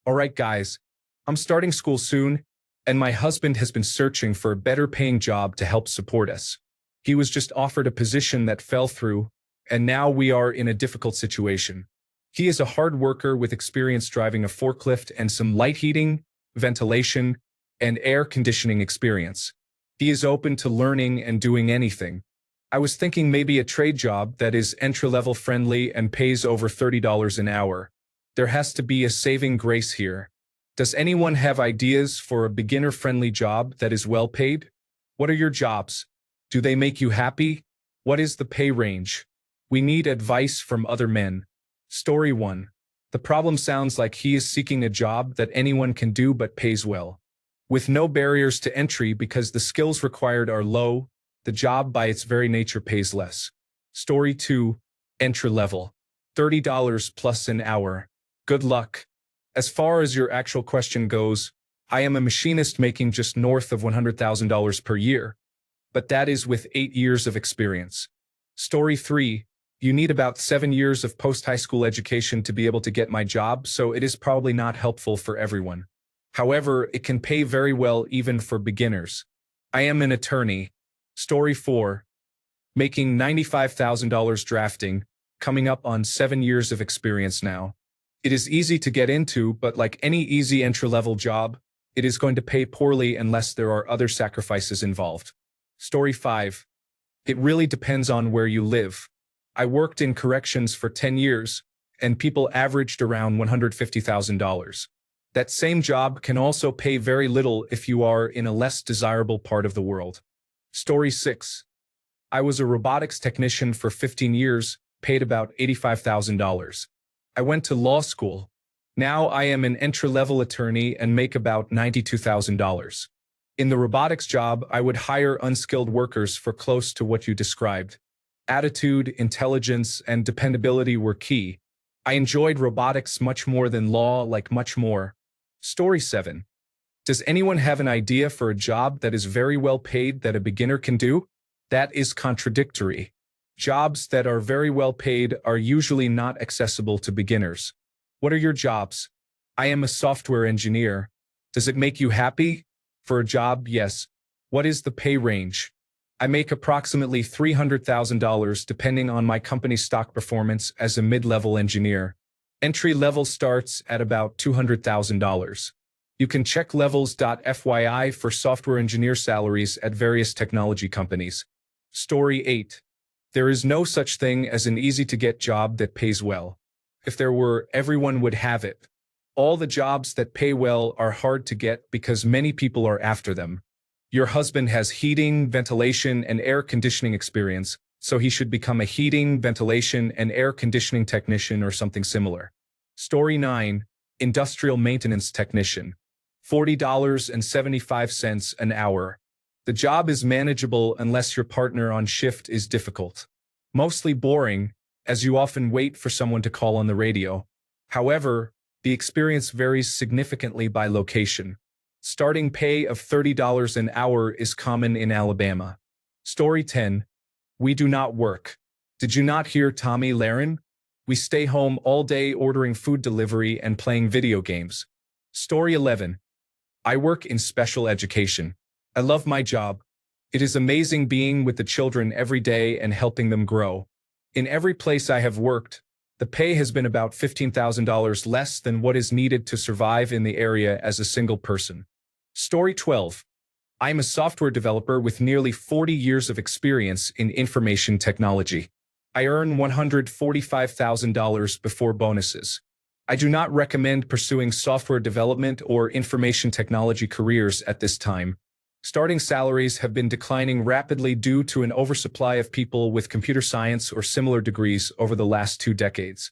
All right, guys, I'm starting school soon, and my husband has been searching for a better paying job to help support us. He was just offered a position that fell through, and now we are in a difficult situation. He is a hard worker with experience driving a forklift and some light heating, ventilation, and air conditioning experience. He is open to learning and doing anything. I was thinking maybe a trade job that is entry-level friendly and pays over $30 an hour. There has to be a saving grace here. Does anyone have ideas for a beginner-friendly job that is well paid? What are your jobs? Do they make you happy? What is the pay range? We need advice from other men. Story 1. The problem sounds like he is seeking a job that anyone can do but pays well. With no barriers to entry because the skills required are low, the job by its very nature pays less. Story 2. Entry level. $30 plus an hour. Good luck. As far as your actual question goes, I am a machinist making just north of $100,000 per year, but that is with 8 years of experience. Story 3. You need about 7 years of post-high school education to be able to get my job, so it is probably not helpful for everyone. However, it can pay very well even for beginners. I am an attorney. Story 4. Making $95,000 drafting, coming up on 7 years of experience now. It is easy to get into, but like any easy entry-level job, it is going to pay poorly unless there are other sacrifices involved. Story 5. It really depends on where you live. I worked in corrections for 10 years, and people averaged around $150,000. That same job can also pay very little if you are in a less desirable part of the world. Story 6. I was a robotics technician for 15 years, paid about $85,000. I went to law school. Now I am an entry-level attorney and make about $92,000. In the robotics job, I would hire unskilled workers for close to what you described. Attitude, intelligence, and dependability were key. I enjoyed robotics much more than law, like much more. Story 7. Does anyone have an idea for a job that is very well paid that a beginner can do? That is contradictory. Jobs that are very well paid are usually not accessible to beginners. What are your jobs? I am a software engineer. Does it make you happy? For a job, yes. What is the pay range? I make approximately $300,000 depending on my company's stock performance as a mid-level engineer. Entry level starts at about $200,000. You can check levels.fyi for software engineer salaries at various technology companies. Story 8. There is no such thing as an easy-to-get job that pays well. If there were, everyone would have it. All the jobs that pay well are hard to get because many people are after them. Your husband has heating, ventilation, and air conditioning experience, so he should become a heating, ventilation, and air conditioning technician or something similar. Story 9. Industrial maintenance technician. $40.75 an hour. The job is manageable unless your partner on shift is difficult. Mostly boring, as you often wait for someone to call on the radio. However, the experience varies significantly by location. Starting pay of $30 an hour is common in Alabama. Story 10. We do not work. Did you not hear Tommy Lahren? We stay home all day ordering food delivery and playing video games. Story 11. I work in special education. I love my job. It is amazing being with the children every day and helping them grow. In every place I have worked, the pay has been about $15,000 less than what is needed to survive in the area as a single person. Story 12. I'm a software developer with nearly 40 years of experience in information technology. I earn $145,000 before bonuses. I do not recommend pursuing software development or information technology careers at this time. Starting salaries have been declining rapidly due to an oversupply of people with computer science or similar degrees over the last 2 decades.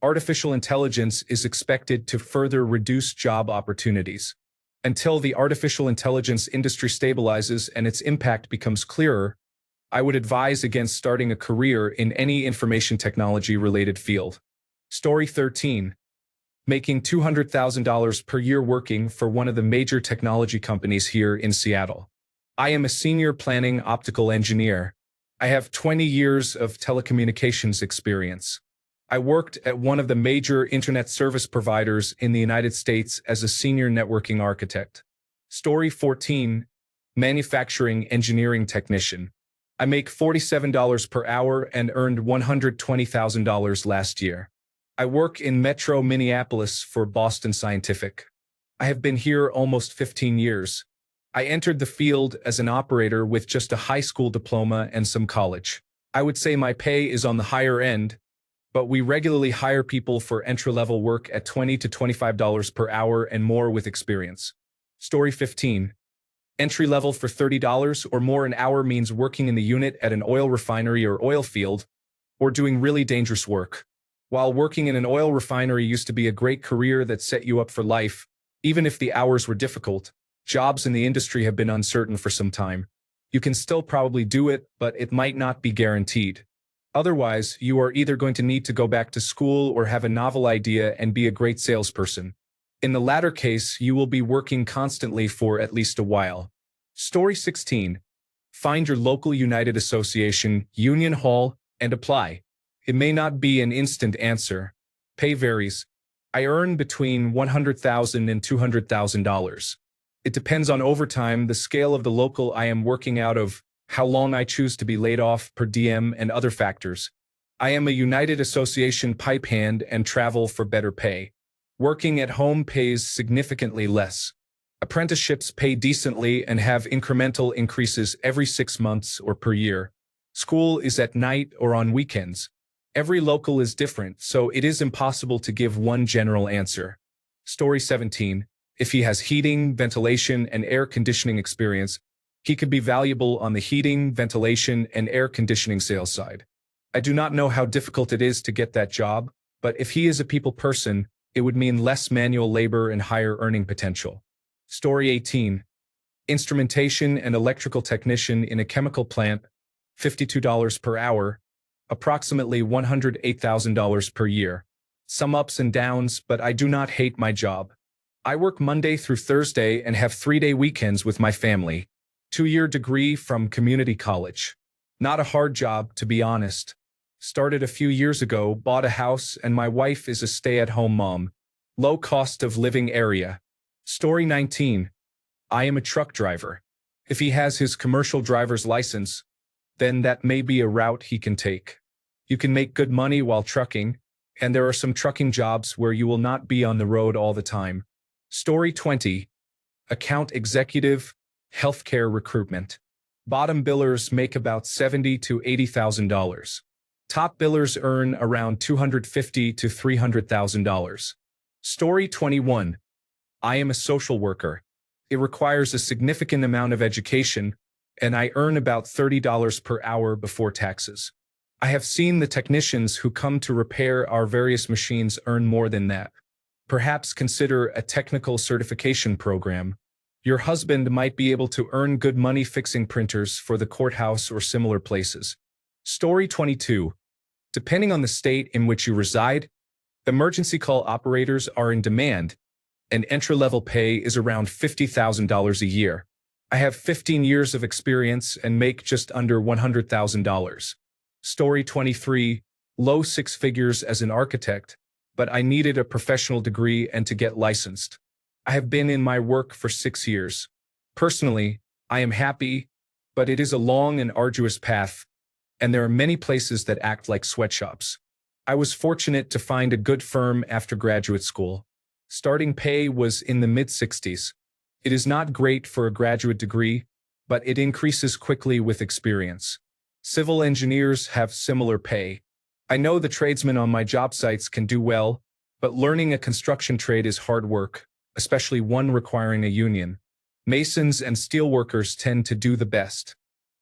Artificial intelligence is expected to further reduce job opportunities. Until the artificial intelligence industry stabilizes and its impact becomes clearer, I would advise against starting a career in any information technology-related field. Story 13. Making $200,000 per year working for one of the major technology companies here in Seattle. I am a senior planning optical engineer. I have 20 years of telecommunications experience. I worked at one of the major internet service providers in the United States as a senior networking architect. Story 14, manufacturing engineering technician. I make $47 per hour and earned $120,000 last year. I work in Metro Minneapolis for Boston Scientific. I have been here almost 15 years. I entered the field as an operator with just a high school diploma and some college. I would say my pay is on the higher end, but we regularly hire people for entry-level work at $20 to $25 per hour and more with experience. Story 15. Entry-level for $30 or more an hour means working in the unit at an oil refinery or oil field, or doing really dangerous work. While working in an oil refinery used to be a great career that set you up for life, even if the hours were difficult, jobs in the industry have been uncertain for some time. You can still probably do it, but it might not be guaranteed. Otherwise, you are either going to need to go back to school or have a novel idea and be a great salesperson. In the latter case, you will be working constantly for at least a while. Story 16. Find your local United Association, Union Hall, and apply. It may not be an instant answer. Pay varies. I earn between $100,000 and $200,000. It depends on overtime, the scale of the local I am working out of, how long I choose to be laid off per diem, and other factors. I am a United Association pipe hand and travel for better pay. Working at home pays significantly less. Apprenticeships pay decently and have incremental increases every 6 months or per year. School is at night or on weekends. Every local is different, so it is impossible to give one general answer. Story 17. If he has heating, ventilation, and air conditioning experience, he could be valuable on the heating, ventilation, and air conditioning sales side. I do not know how difficult it is to get that job, but if he is a people person, it would mean less manual labor and higher earning potential. Story 18. Instrumentation and electrical technician in a chemical plant, $52 per hour, approximately $108,000 per year. Some ups and downs, but I do not hate my job. I work Monday through Thursday and have 3-day weekends with my family. 2-year degree from community college. Not a hard job, to be honest. Started a few years ago, bought a house, and my wife is a stay-at-home mom. Low cost of living area. Story 19. I am a truck driver. If he has his commercial driver's license, then that may be a route he can take. You can make good money while trucking, and there are some trucking jobs where you will not be on the road all the time. Story 20. Account executive, healthcare recruitment. Bottom billers make about $70,000 to $80,000. Top billers earn around $250,000 to $300,000. Story 21. I am a social worker. It requires a significant amount of education, and I earn about $30 per hour before taxes. I have seen the technicians who come to repair our various machines earn more than that. Perhaps consider a technical certification program. Your husband might be able to earn good money fixing printers for the courthouse or similar places. Story 22. Depending on the state in which you reside, emergency call operators are in demand, and entry-level pay is around $50,000 a year. I have 15 years of experience and make just under $100,000. Story 23. Low 6 figures as an architect, but I needed a professional degree and to get licensed. I have been in my work for 6 years. Personally, I am happy, but it is a long and arduous path, and there are many places that act like sweatshops. I was fortunate to find a good firm after graduate school. Starting pay was in the mid-60s. It is not great for a graduate degree, but it increases quickly with experience. Civil engineers have similar pay. I know the tradesmen on my job sites can do well, but learning a construction trade is hard work, especially one requiring a union. Masons and steelworkers tend to do the best.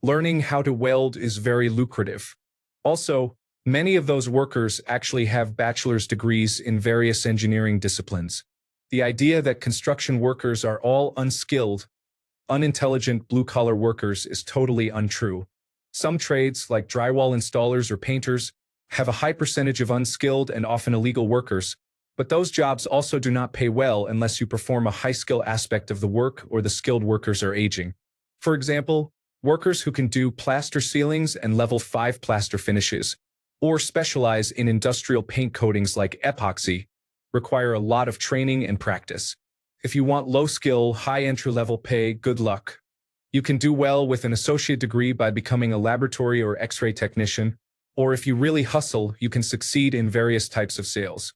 Learning how to weld is very lucrative. Also, many of those workers actually have bachelor's degrees in various engineering disciplines. The idea that construction workers are all unskilled, unintelligent blue-collar workers is totally untrue. Some trades, like drywall installers or painters, have a high percentage of unskilled and often illegal workers, but those jobs also do not pay well unless you perform a high-skill aspect of the work or the skilled workers are aging. For example, workers who can do plaster ceilings and level 5 plaster finishes, or specialize in industrial paint coatings like epoxy, require a lot of training and practice. If you want low-skill, high entry-level pay, good luck. You can do well with an associate degree by becoming a laboratory or X-ray technician, or if you really hustle, you can succeed in various types of sales.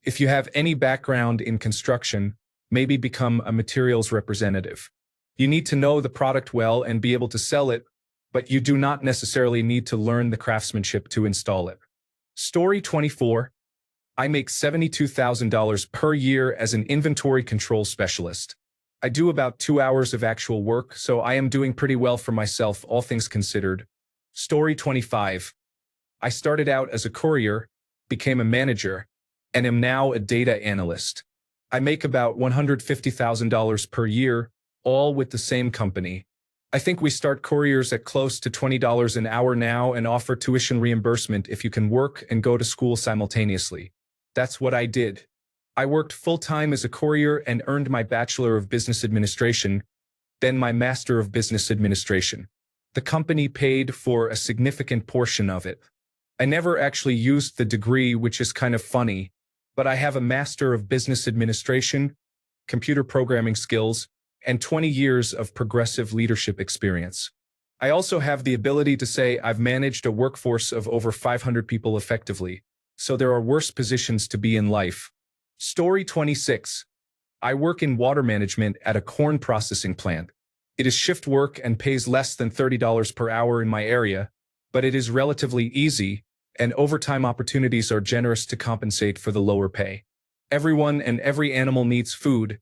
If you have any background in construction, maybe become a materials representative. You need to know the product well and be able to sell it, but you do not necessarily need to learn the craftsmanship to install it. Story 24. I make $72,000 per year as an inventory control specialist. I do about 2 hours of actual work, so I am doing pretty well for myself, all things considered. Story 25. I started out as a courier, became a manager, and am now a data analyst. I make about $150,000 per year, all with the same company. I think we start couriers at close to $20 an hour now and offer tuition reimbursement if you can work and go to school simultaneously. That's what I did. I worked full-time as a courier and earned my Bachelor of Business Administration, then my Master of Business Administration. The company paid for a significant portion of it. I never actually used the degree, which is kind of funny, but I have a Master of Business Administration, computer programming skills, and 20 years of progressive leadership experience. I also have the ability to say I've managed a workforce of over 500 people effectively, so there are worse positions to be in life. Story 26. I work in water management at a corn processing plant. It is shift work and pays less than $30 per hour in my area, but it is relatively easy, and overtime opportunities are generous to compensate for the lower pay. Everyone and every animal needs food,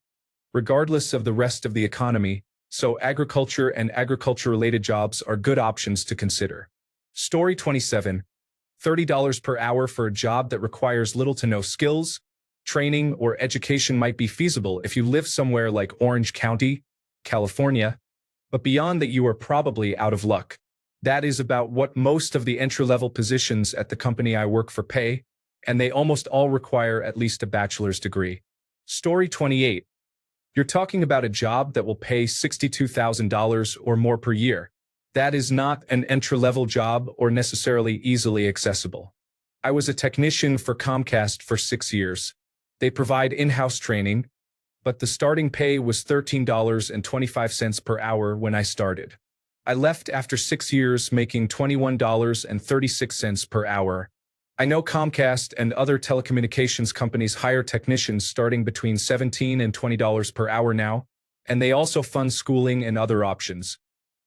regardless of the rest of the economy, so agriculture and agriculture-related jobs are good options to consider. Story 27. $30 per hour for a job that requires little to no skills, training, or education might be feasible if you live somewhere like Orange County, California, but beyond that you are probably out of luck. That is about what most of the entry-level positions at the company I work for pay, and they almost all require at least a bachelor's degree. Story 28. You're talking about a job that will pay $62,000 or more per year. That is not an entry-level job or necessarily easily accessible. I was a technician for Comcast for 6 years. They provide in-house training, but the starting pay was $13.25 per hour when I started. I left after 6 years making $21.36 per hour. I know Comcast and other telecommunications companies hire technicians starting between $17 and $20 per hour now, and they also fund schooling and other options.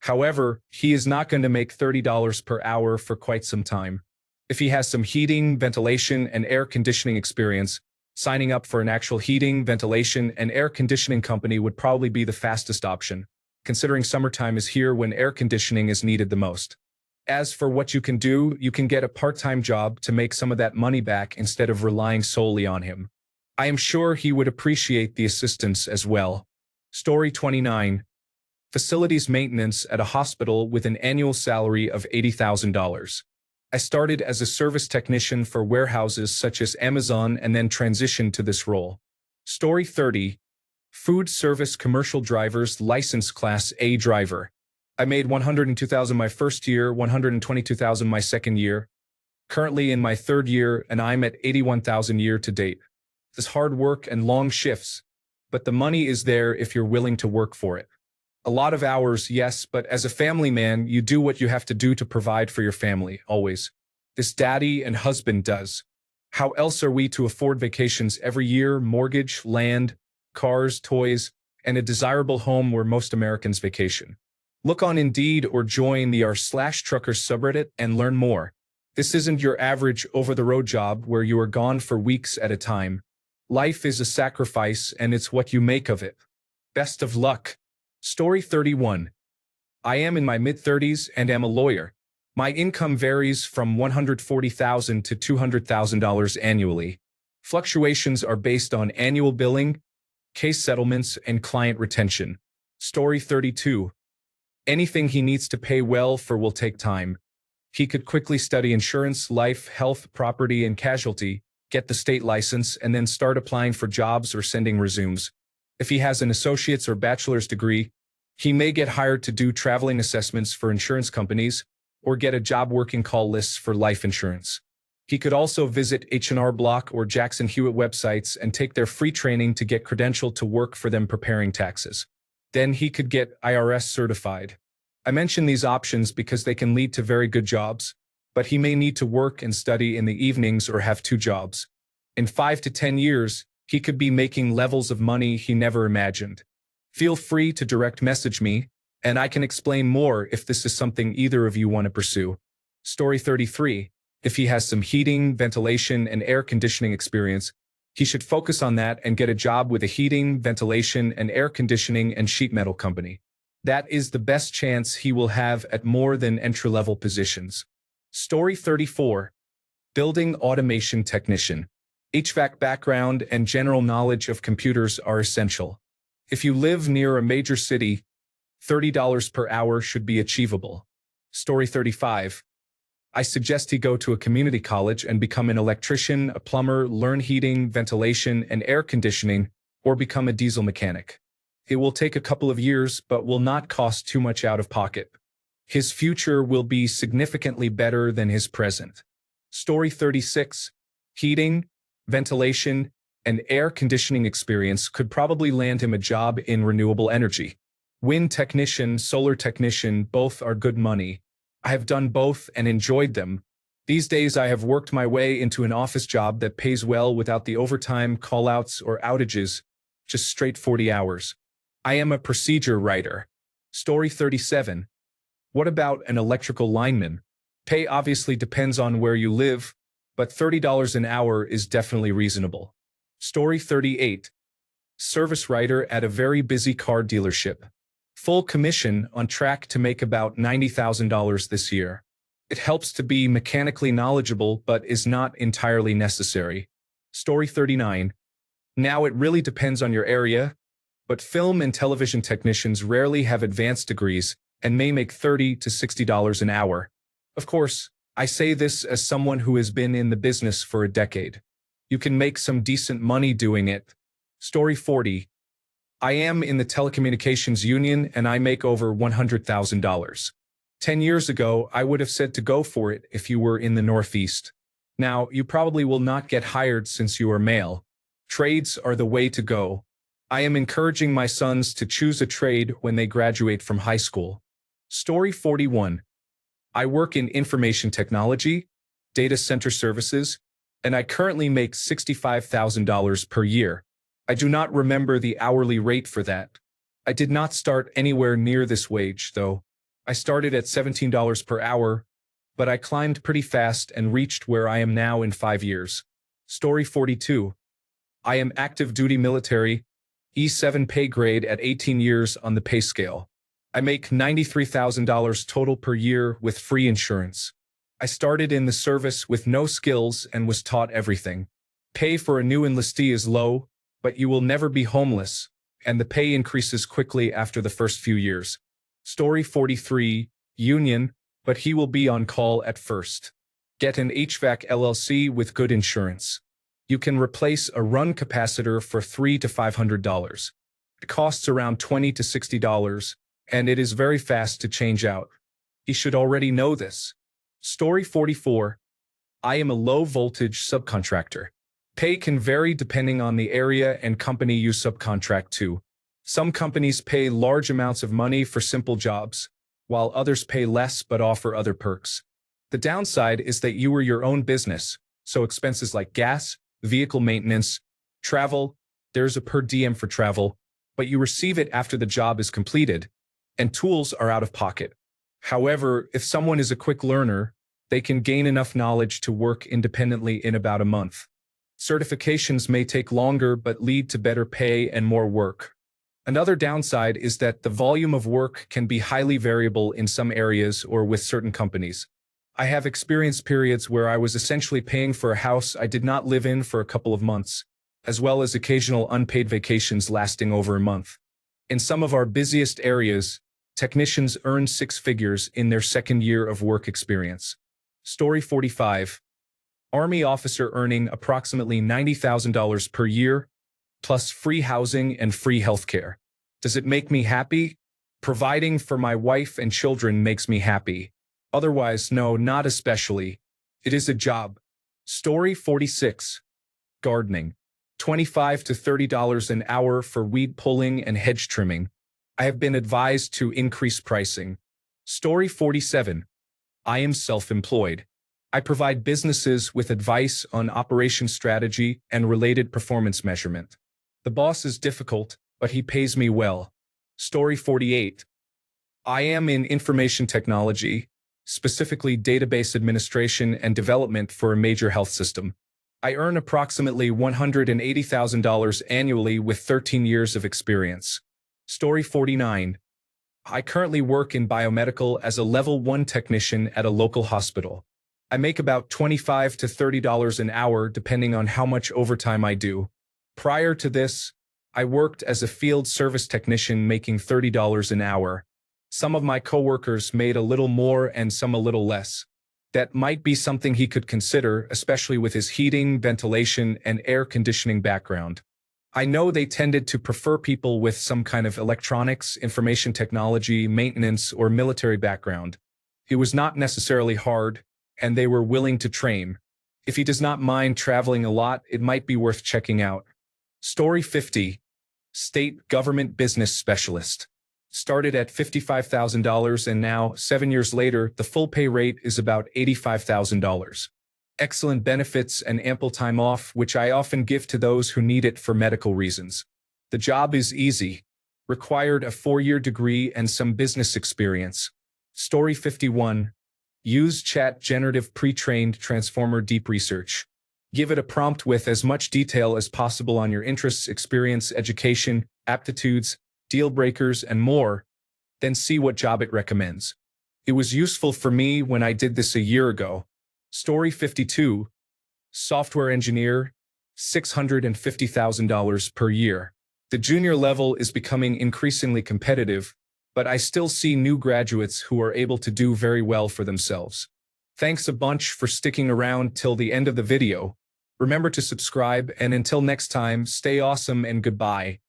However, he is not going to make $30 per hour for quite some time. If he has some heating, ventilation, and air conditioning experience, signing up for an actual heating, ventilation, and air conditioning company would probably be the fastest option, considering summertime is here when air conditioning is needed the most. As for what you can do, you can get a part-time job to make some of that money back instead of relying solely on him. I am sure he would appreciate the assistance as well. Story 29. Facilities maintenance at a hospital with an annual salary of $80,000. I started as a service technician for warehouses such as Amazon and then transitioned to this role. Story 30. Food service commercial drivers license Class A driver. I made $102,000 my first year, $122,000 my second year. Currently in my third year, and I'm at $81,000 year to date. This hard work and long shifts, but the money is there if you're willing to work for it. A lot of hours, yes, but as a family man, you do what you have to do to provide for your family, always. This daddy and husband does. How else are we to afford vacations every year, mortgage, land, cars, toys, and a desirable home where most Americans vacation? Look on Indeed or join the r/truckers subreddit and learn more. This isn't your average over-the-road job where you are gone for weeks at a time. Life is a sacrifice and it's what you make of it. Best of luck. Story 31. I am in my mid-30s and am a lawyer. My income varies from $140,000 to $200,000 annually. Fluctuations are based on annual billing, case settlements, and client retention. Story 32. Anything he needs to pay well for will take time. He could quickly study insurance, life, health, property, and casualty, get the state license, and then start applying for jobs or sending resumes. If he has an associate's or bachelor's degree, he may get hired to do traveling assessments for insurance companies or get a job working call lists for life insurance. He could also visit H&R Block or Jackson Hewitt websites and take their free training to get credentialed to work for them preparing taxes. Then he could get IRS certified. I mention these options because they can lead to very good jobs, but he may need to work and study in the evenings or have two jobs. In 5 to 10 years, he could be making levels of money he never imagined. Feel free to direct message me, and I can explain more if this is something either of you want to pursue. Story 33. If he has some heating, ventilation, and air conditioning experience, he should focus on that and get a job with a heating, ventilation, and air conditioning and sheet metal company. That is the best chance he will have at more than entry-level positions. Story 34. Building automation technician. HVAC background and general knowledge of computers are essential. If you live near a major city, $30 per hour should be achievable. Story 35. I suggest he go to a community college and become an electrician, a plumber, learn heating, ventilation, and air conditioning, or become a diesel mechanic. It will take a couple of years, but will not cost too much out of pocket. His future will be significantly better than his present. Story 36. Heating, ventilation, and air conditioning experience could probably land him a job in renewable energy. Wind technician, solar technician, both are good money. I have done both and enjoyed them. These days I have worked my way into an office job that pays well without the overtime, call-outs, or outages, just straight 40 hours. I am a procedure writer. Story 37. What about an electrical lineman? Pay obviously depends on where you live, but $30 an hour is definitely reasonable. Story 38. Service writer at a very busy car dealership. Full commission, on track to make about $90,000 this year. It helps to be mechanically knowledgeable but is not entirely necessary. Story 39. Now it really depends on your area, but film and television technicians rarely have advanced degrees and may make $30 to $60 an hour. Of course, I say this as someone who has been in the business for a decade. You can make some decent money doing it. Story 40. I am in the telecommunications union and I make over $100,000. 10 years ago, I would have said to go for it if you were in the Northeast. Now, you probably will not get hired since you are male. Trades are the way to go. I am encouraging my sons to choose a trade when they graduate from high school. Story 41. I work in information technology, data center services, and I currently make $65,000 per year. I do not remember the hourly rate for that. I did not start anywhere near this wage, though. I started at $17 per hour, but I climbed pretty fast and reached where I am now in 5 years. Story 42. I am active duty military, E7 pay grade at 18 years on the pay scale. I make $93,000 total per year with free insurance. I started in the service with no skills and was taught everything. Pay for a new enlistee is low, but you will never be homeless, and the pay increases quickly after the first few years. Story 43, union, but he will be on call at first. Get an HVAC LLC with good insurance. You can replace a run capacitor for $300 to $500. It costs around $20 to $60, and it is very fast to change out. He should already know this. Story 44. I am a low-voltage subcontractor. Pay can vary depending on the area and company you subcontract to. Some companies pay large amounts of money for simple jobs, while others pay less but offer other perks. The downside is that you are your own business, so expenses like gas, vehicle maintenance, travel, there's a per diem for travel, but you receive it after the job is completed, and tools are out of pocket. However, if someone is a quick learner, they can gain enough knowledge to work independently in about a month. Certifications may take longer but lead to better pay and more work. Another downside is that the volume of work can be highly variable in some areas or with certain companies. I have experienced periods where I was essentially paying for a house I did not live in for a couple of months, as well as occasional unpaid vacations lasting over a month. In some of our busiest areas, technicians earn 6 figures in their second year of work experience. Story 45. Army officer earning approximately $90,000 per year, plus free housing and free healthcare. Does it make me happy? Providing for my wife and children makes me happy. Otherwise, no, not especially. It is a job. Story 46. Gardening. $25 to $30 an hour for weed pulling and hedge trimming. I have been advised to increase pricing. Story 47. I am self-employed. I provide businesses with advice on operation strategy and related performance measurement. The boss is difficult, but he pays me well. Story 48. I am in information technology, specifically database administration and development for a major health system. I earn approximately $180,000 annually with 13 years of experience. Story 49. I currently work in biomedical as a level 1 technician at a local hospital. I make about $25 to $30 an hour depending on how much overtime I do. Prior to this, I worked as a field service technician making $30 an hour. Some of my coworkers made a little more and some a little less. That might be something he could consider, especially with his heating, ventilation, and air conditioning background. I know they tended to prefer people with some kind of electronics, information technology, maintenance, or military background. It was not necessarily hard, and they were willing to train. If he does not mind traveling a lot, it might be worth checking out. Story 50. State Government Business Specialist. Started at $55,000 and now, 7 years later, the full pay rate is about $85,000. Excellent benefits and ample time off, which I often give to those who need it for medical reasons. The job is easy. Required a 4-year degree and some business experience. Story 51. Use chat generative pre-trained transformer deep research. Give it a prompt with as much detail as possible on your interests, experience, education, aptitudes, deal breakers, and more, then see what job it recommends. It was useful for me when I did this a year ago. Story 52. Software engineer, $650,000 per year. The junior level is becoming increasingly competitive, but I still see new graduates who are able to do very well for themselves. Thanks a bunch for sticking around till the end of the video. Remember to subscribe, and until next time, stay awesome and goodbye.